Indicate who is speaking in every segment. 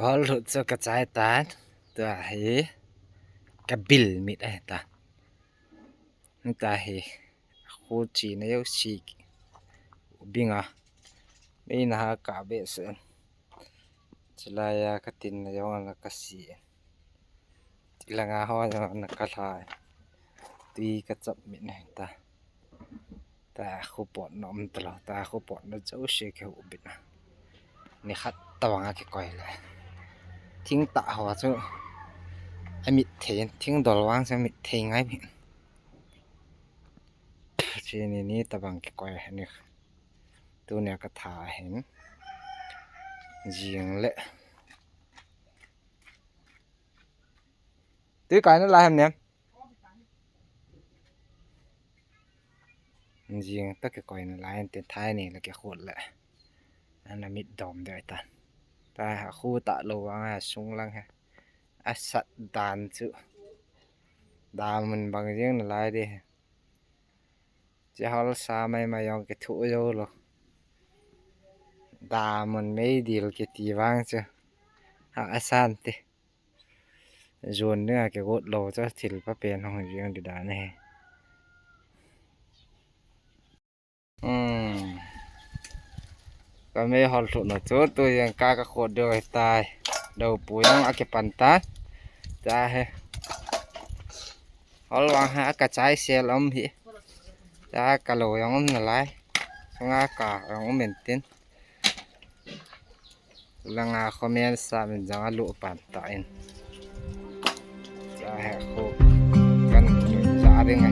Speaker 1: Kalau sa kacaitan tahi kabil mit ta tahi khuchi na yo si binga ina ka besen cilaya katin na yo na kasi tilanga ho na kalai ti kacap mit na ta khupot nom tala ta khupot na jau she ke ubit na ni khat tawanga ke koi laทิ้งตะหัวซุไอ้มิดเทนทิ้งดอลวางซะมิดเทงไงพี่ทีนี้ตะบังกอยนี่ตัวเนี่ยก็ถ่าเห็นยิงเละตื้อไก่นั่นลายเนี่ยยิงตะกอยนั่นลายเต็มท้ายนี่แล้วแกโคตรแหละอันนั้นมิดดอมเด้อตันta khu tạ lô à sung lăng ha à sat đàn chữ đà mình bằng riêng là lại đi chứ họ xa mày mà用cái thủ vô rồi đà mình mấy điều cái tì vang chứ à san thì dồn nữa cái gốt lô cho thịt bắp bèn không riêng được đà nàyก็ไม่ฮอลสุดนะตัวยังกากระโคดเดียวตายเดาปุ๋ยต้องอาเก็บปันตาจ้าเฮฮอลวางหากระจายเซลล์พี่จ้ากะโหลยังนั่นไรสงากายังเหม็นตินลังอาคอมเมนต์สามเป็นจังลุปันตาอินจ้าเฮโคกันจ้าเรื่องไง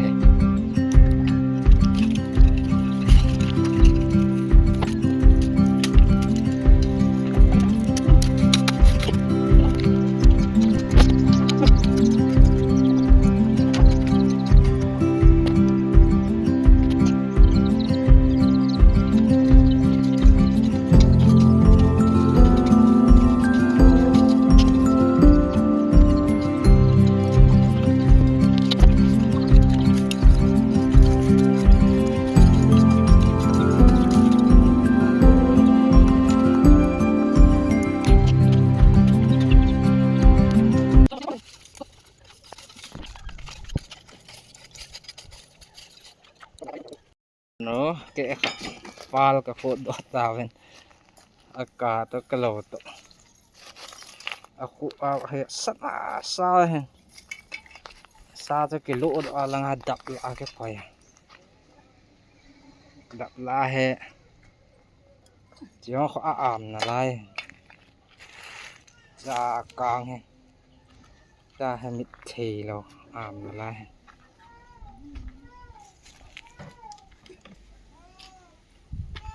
Speaker 1: no ke pal ka phot do tawen aka to kalo to aku he sana sa he sa to kilo do alang hadap la ke koy dap la he jiong kho am na lai ja kang he ja he mit thei lo am na lai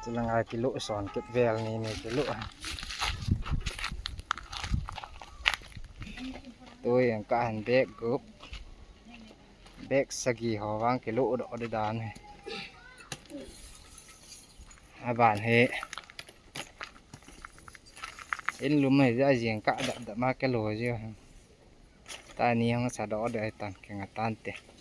Speaker 1: จะลังไอกิโลสอนเก็บแวลนี่กิโลตัวอย่างการเบกกบเบกสกีหอวางกิโลดอดดานอาบานเฮเอ็นลุมให้ได้เสียงกะดับมากิโลเยอะตานี้ห้องสะดอเดือดตันแข่งตันเตะ